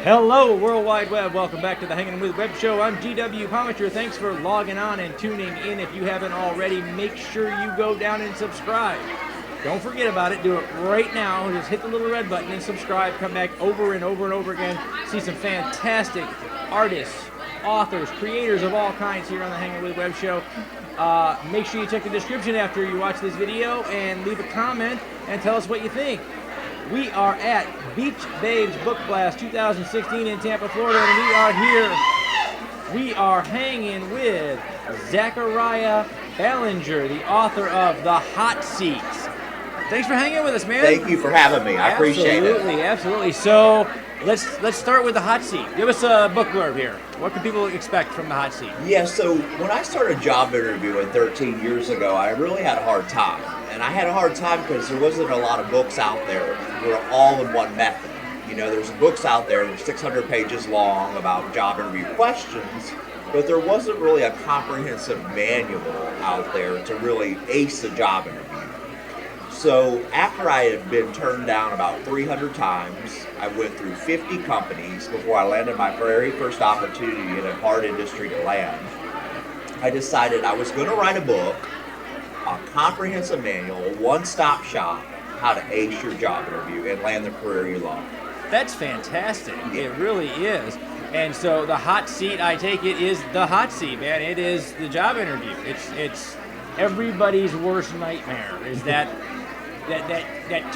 Hello, World Wide Web. Welcome back to the Hangin With Web Show. I'm GW Pomichter. Thanks for logging on and tuning in. If you haven't already, make sure you go down and subscribe. Don't forget about it. Do it right now. Just hit the little red button and subscribe. Come back over and over and over again. See some fantastic artists, authors, creators of all kinds here on the Hangin With Web Show. Make sure you check the description after you watch this video and leave a comment and tell us what you think. We are at Beach Babes Book Blast 2016 in Tampa, Florida, and we are here. We are hanging with Zachariah Ballinger, the author of The Hot Seat. Thanks for hanging with us, man. Thank you for having me. I appreciate it. Absolutely. So let's start with The Hot Seat. Give us a book blurb here. What can people expect from The Hot Seat? Yeah, so when I started job interviewing 13 years ago, I really had a hard time. And I had a hard time because there wasn't a lot of books out there that were all in one method. You know, there's books out there that are 600 pages long about job interview questions, but there wasn't really a comprehensive manual out there to really ace a job interview. So after I had been turned down about 300 times, I went through 50 companies before I landed my very first opportunity in a hard industry to land. I decided I was going to write a book, a comprehensive manual, a one-stop shop, how to ace your job interview and land the career you love. That's fantastic. Yeah. It really is. And so the hot seat, I take it, is the hot seat, man. It is the job interview. It's everybody's worst nightmare. Is that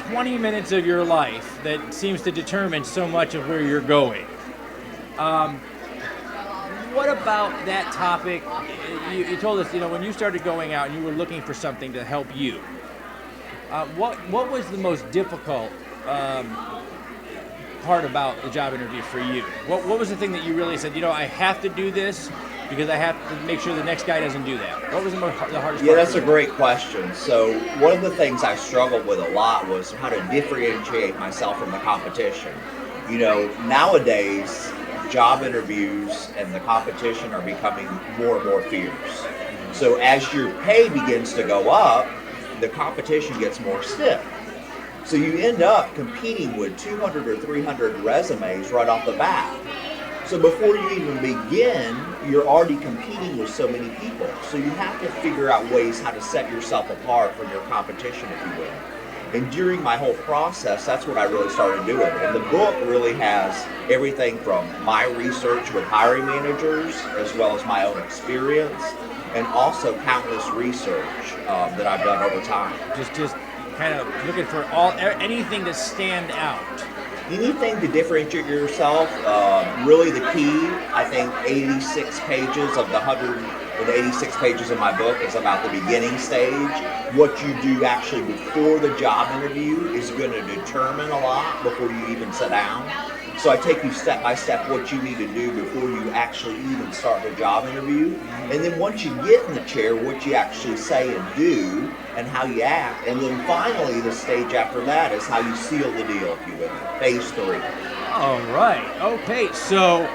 20 minutes of your life that seems to determine so much of where you're going. What about that topic? You told us, when you started going out and you were looking for something to help you. What was the most difficult part about the job interview for you? What was the thing that you really said, I have to do this because I have to make sure the next guy doesn't do that? What was the hardest part? Yeah, that's a great question. So one of the things I struggled with a lot was how to differentiate myself from the competition. Nowadays, job interviews and the competition are becoming more and more fierce. So as your pay begins to go up, the competition gets more stiff. So you end up competing with 200 or 300 resumes right off the bat. So before you even begin, you're already competing with so many people. So you have to figure out ways how to set yourself apart from your competition, if you will. And during my whole process, that's what I really started doing. And the book really has everything from my research with hiring managers, as well as my own experience, and also countless research that I've done over time. Just kind of looking for anything to stand out. Anything to differentiate yourself. Really the key, I think 86 pages of the 186 pages of my book is about the beginning stage. What you do actually before the job interview is going to determine a lot before you even sit down. So I take you step by step what you need to do before you actually even start the job interview. And then once you get in the chair, what you actually say and do and how you act. And then finally, the stage after that is how you seal the deal, if you will. Phase 3. All right. Okay. So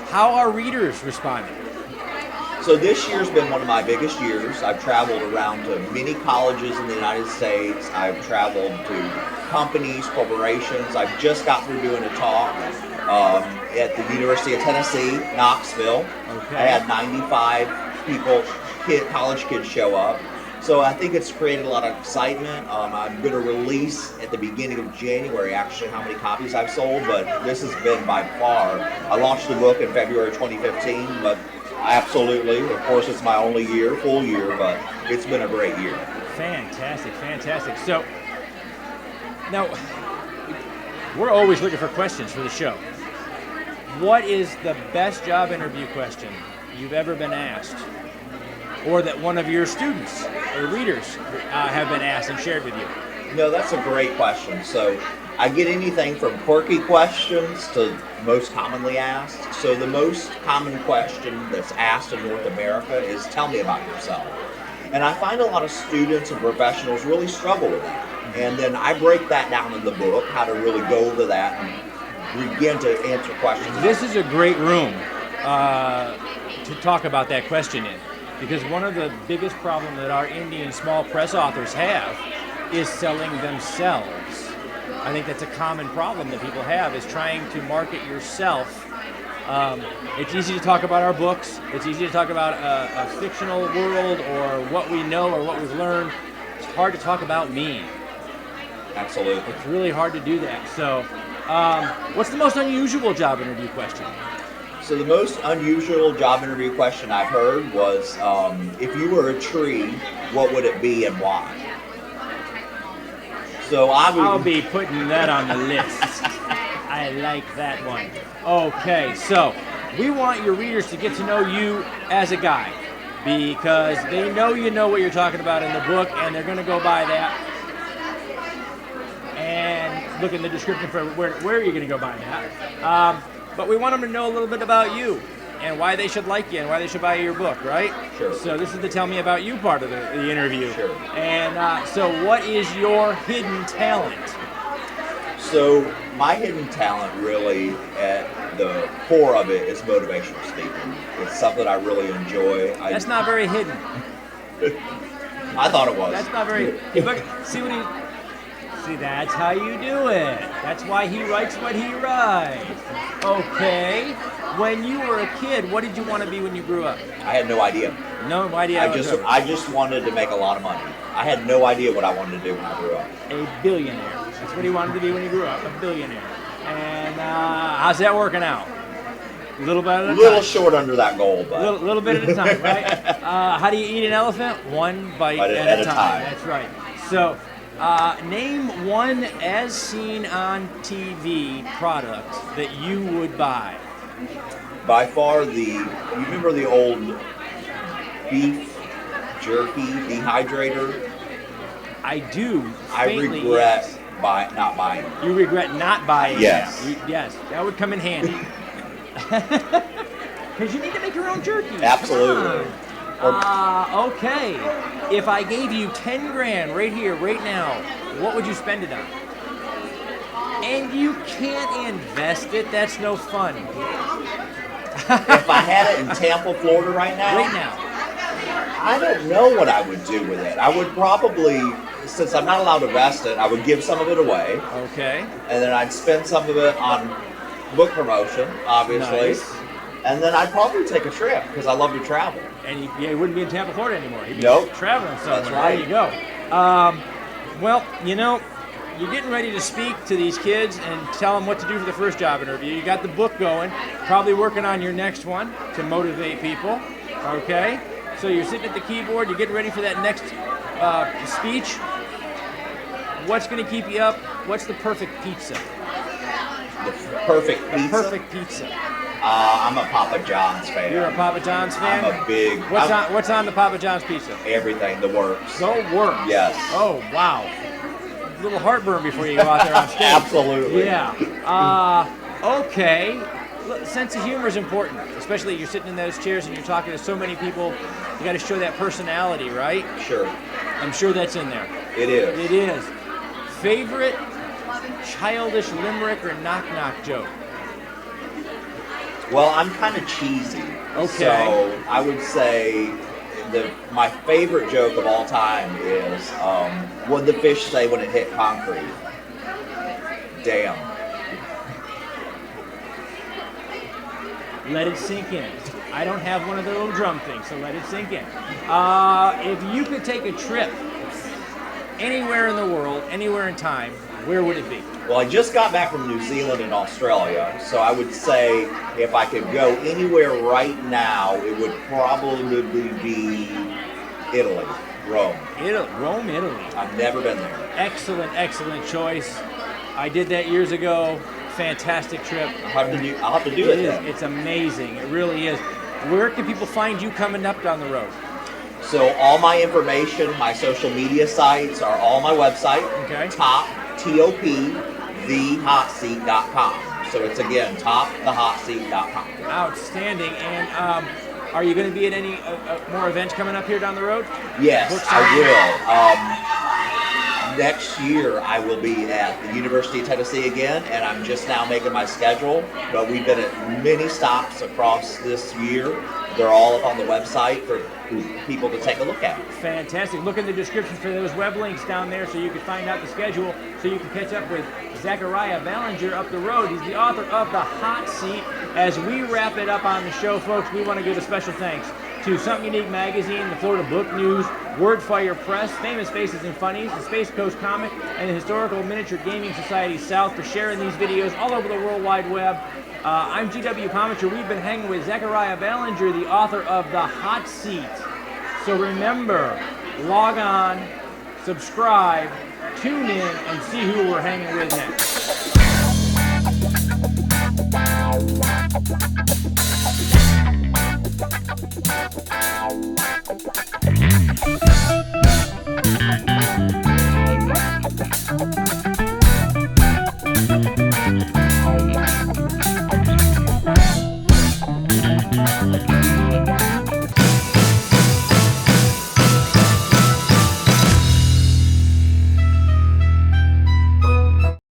how are readers responding? So this year's been one of my biggest years. I've traveled around to many colleges in the United States. I've traveled to companies, corporations. I've just got through doing a talk at the University of Tennessee, Knoxville. Okay. I had 95 college kids show up. So I think it's created a lot of excitement. I'm going to release at the beginning of January actually how many copies I've sold, but this has been by far. I launched the book in February 2015, but absolutely, of course it's my only full year, but it's been a great year. Fantastic. So now, we're always looking for questions for the show. What is the best job interview question you've ever been asked? Or that one of your students or readers have been asked and shared with you? No, that's a great question. So I get anything from quirky questions to most commonly asked. So the most common question that's asked in North America is, tell me about yourself. And I find a lot of students and professionals really struggle with that. And then I break that down in the book, how to really go over that and begin to answer questions. This is a great room to talk about that question in, because one of the biggest problems that our indie and small press authors have is selling themselves. I think that's a common problem that people have, is trying to market yourself. It's easy to talk about our books. It's easy to talk about a fictional world or what we know or what we've learned. It's hard to talk about me. Absolutely. It's really hard to do that. So, what's the most unusual job interview question? So the most unusual job interview question I've heard was, if you were a tree, what would it be and why? So I'll be putting that on the list. I like that one. Okay, so we want your readers to get to know you as a guy, because they know you know what you're talking about in the book, and they're going to go by that and look in the description for where you're going to go by that. But we want them to know a little bit about you and why they should like you and why they should buy your book, right? Sure. So this is the tell me about you part of the interview. Sure. And so what is your hidden talent? So my hidden talent really, at the core of it, is motivational speaking. It's something I really enjoy. That's not very hidden. I thought it was. That's not very. See, that's how you do it. That's why he writes what he writes. Okay. When you were a kid, what did you want to be when you grew up? I had no idea. No idea. I just wanted to make a lot of money. I had no idea what I wanted to do when I grew up. A billionaire. That's what he wanted to be when he grew up. A billionaire. And how's that working out? A little bit at a time. A little short under that goal, but little bit at a time, right? How do you eat an elephant? One bite at a time. That's right. So, name one as seen on TV product that you would buy. By far you remember the old beef jerky dehydrator? I do. I regret not buying it. You regret not buying yes. it? Yes. That would come in handy. Because you need to make your own jerky. Absolutely. Okay. If I gave you 10 grand right here, right now, what would you spend it on? And you can't invest it. That's no fun. If I had it in Tampa, Florida right now? Right now. I don't know what I would do with it. I would probably, since I'm not allowed to invest it, I would give some of it away. Okay. And then I'd spend some of it on book promotion, obviously. Nice. And then I'd probably take a trip, because I love to travel. And he wouldn't be in Tampa, Florida anymore. He'd be traveling somewhere. That's right. There you go. Well, you're getting ready to speak to these kids and tell them what to do for the first job interview. You got the book going, probably working on your next one to motivate people. Okay? So you're sitting at the keyboard, you're getting ready for that next speech. What's going to keep you up? What's the perfect pizza? The perfect pizza? The perfect pizza. I'm a Papa John's fan. You're a Papa John's fan? I'm a big... What's on the Papa John's pizza? Everything, the works. The works? Yes. Oh, wow. A little heartburn before you go out there on stage. Absolutely. Yeah. Okay. Sense of humor is important, especially you're sitting in those chairs and you're talking to so many people. You got to show that personality, right? Sure. I'm sure that's in there. It is. It is. Favorite childish limerick or knock-knock joke? Well, I'm kind of cheesy. Okay. So I would say my favorite joke of all time is, what did the fish say when it hit concrete? Damn. Let it sink in. I don't have one of the little drum things, so let it sink in. If you could take a trip anywhere in the world, anywhere in time, where would it be? Well, I just got back from New Zealand and Australia, so I would say if I could go anywhere right now, it would probably be Italy, Rome. Rome, Italy. I've never been there. Excellent choice. I did that years ago. Fantastic trip. I'll have to do it then. It's amazing. It really is. Where can people find you coming up down the road? So all my information, my social media sites are all my website. Okay. TopTopTheHotSeat.com. So it's again, TopTheHotSeat.com. Outstanding. And Are you going to be at any more events coming up here down the road? Yes, I will. Next year, I will be at the University of Tennessee again, and I'm just now making my schedule. But we've been at many stops across this year. They're all up on the website for people to take a look at. Fantastic. Look in the description for those web links down there so you can find out the schedule, so you can catch up with Zachariah Ballinger up the road. He's the author of The Hot Seat. As we wrap it up on the show, folks, we want to give a special thanks to Something Unique Magazine, the Florida Book News, Wordfire Press, Famous Faces and Funnies, the Space Coast Comic, and the Historical Miniature Gaming Society South for sharing these videos all over the World Wide Web. I'm GW Pomichter. We've been hanging with Zachariah Ballinger, the author of The Hot Seat. So remember, log on, subscribe, tune in, and see who we're hanging with next.